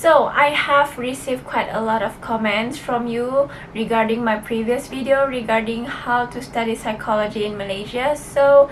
So I have received quite a lot of comments from you regarding my previous video regarding how to study psychology in Malaysia. So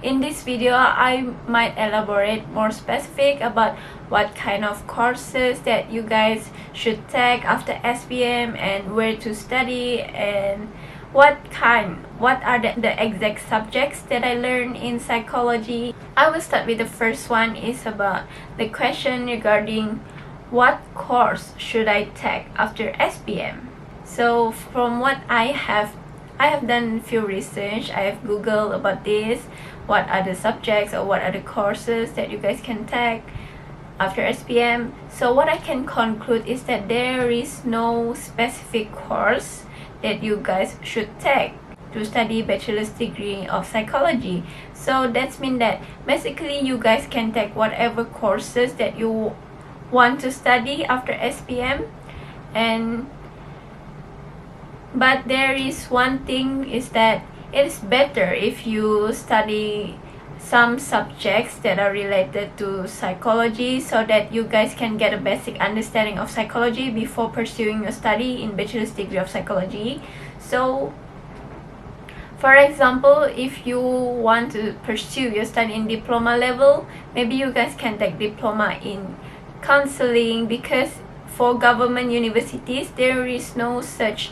in this video, I might elaborate more specific about what kind of courses that you guys should take after SPM and where to study and what are the exact subjects that I learned in psychology. I will start with the first one. Is about the question regarding what course should I take after SPM. So from what I have done few research. I have googled about this, what are the subjects or what are the courses that you guys can take after SPM. So what I can conclude is that there is no specific course that you guys should take to study bachelor's degree of psychology. So that means that basically you guys can take whatever courses that you want to study after SPM. But there is one thing, is that it is better if you study some subjects that are related to psychology, so that you guys can get a basic understanding of psychology before pursuing your study in bachelor's degree of psychology. So for example, if you want to pursue your study in diploma level, maybe you guys can take diploma in counseling, because for government universities there is no such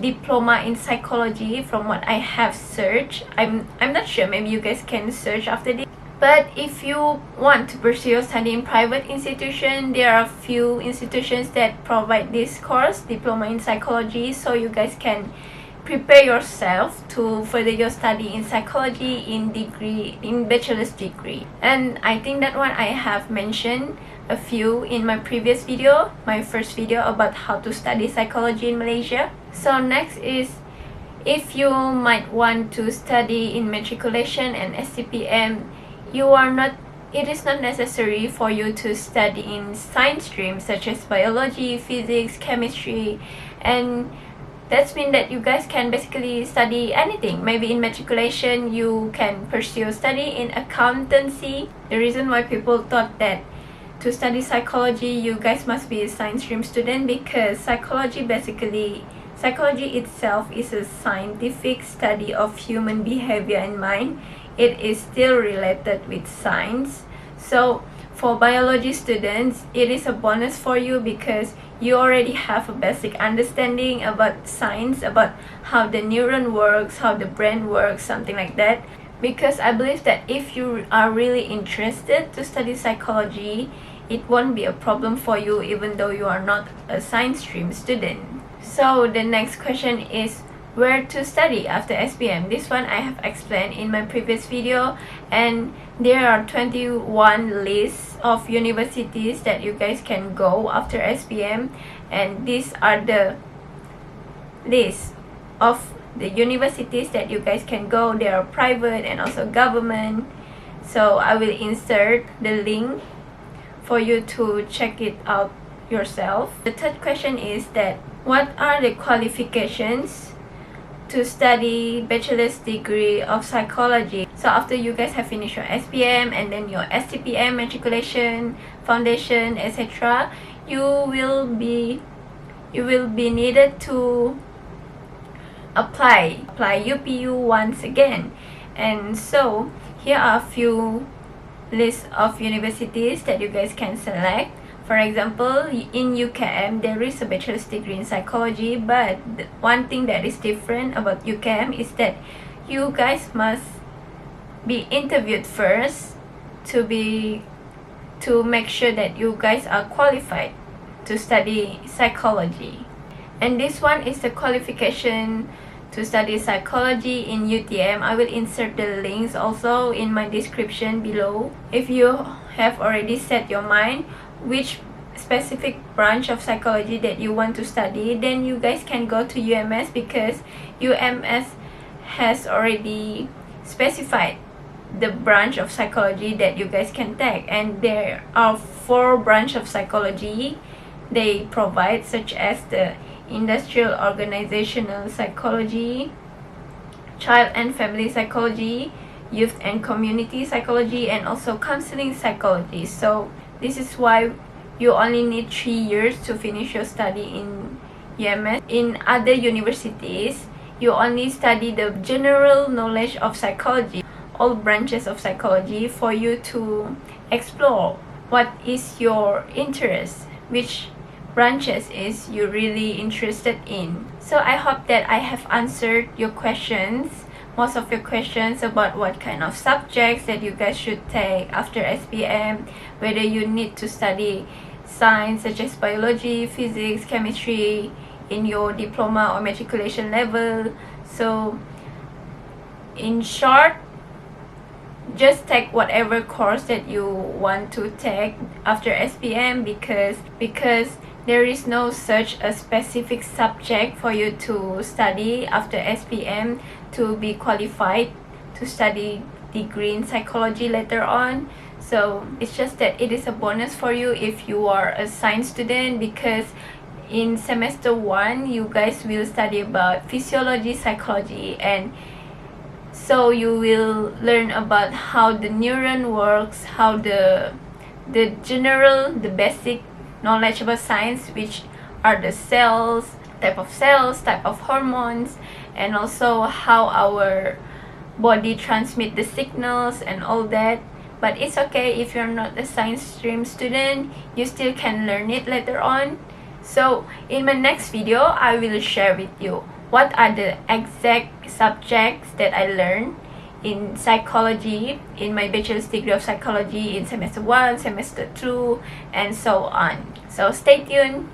diploma in psychology from what I have searched. I'm not sure, maybe you guys can search after this. But if you want to pursue your study in private institution, there are a few institutions that provide this course, diploma in psychology, so you guys can prepare yourself to further your study in psychology in bachelor's degree. And I think that one I have mentioned a few in my previous video, my first video about how to study psychology in Malaysia. So next is, if you might want to study in matriculation and SPM, it is not necessary for you to study in science streams such as biology, physics, chemistry, and that means that you guys can basically study anything. Maybe in matriculation you can pursue study in accountancy. The reason why people thought that to study psychology you guys must be a science stream student, because psychology itself is a scientific study of human behavior and mind. It is still related with science. So for biology students, it is a bonus for you because you already have a basic understanding about science, about how the neuron works, how the brain works, something like that. Because I believe that if you are really interested to study psychology, it won't be a problem for you even though you are not a science stream student. So the next question is where to study after SPM. This one I have explained in my previous video, and there are 21 lists of universities that you guys can go after SPM, and these are the list of the universities that you guys can go. They are private and also government, so I will insert the link for you to check it out yourself. The third question is that what are the qualifications to study bachelor's degree of psychology? So after you guys have finished your SPM and then your SPM Matriculation, Foundation, etc., you will be needed to apply UPU once again. And so here are a few lists of universities that you guys can select. For example, in UTM there is a bachelor's degree in psychology, but one thing that is different about UTM is that you guys must be interviewed first to make sure that you guys are qualified to study psychology. And this one is the qualification to study psychology in UTM. I will insert the links also in my description below. If you have already set your mind which specific branch of psychology that you want to study, then you guys can go to UMS, because UMS has already specified the branch of psychology that you guys can take, and there are 4 branches of psychology they provide, such as the industrial organizational psychology, child and family psychology, youth and community psychology, and also counseling psychology. So this is why you only need 3 years to finish your study in UMS. In other universities, you only study the general knowledge of psychology, all branches of psychology, for you to explore what is your interest, which branches is you really interested in. So I hope that I have answered your questions, most of your questions about what kind of subjects that you guys should take after SPM, whether you need to study science such as biology, physics, chemistry in your diploma or matriculation level. So in short, just take whatever course that you want to take after SPM, because there is no such a specific subject for you to study after SPM to be qualified to study degree in psychology later on. So it's just that it is a bonus for you if you are a science student, because in semester 1 you guys will study about physiology, psychology, and so you will learn about how the neuron works, how the basic knowledge about science, which are the cells, type of hormones, and also how our body transmit the signals and all that. But it's okay if you're not a science stream student, you still can learn it later on. So in my next video, I will share with you what are the exact subjects that I learned in psychology in my bachelor's degree of psychology in semester 1, semester 2, and so on. So stay tuned.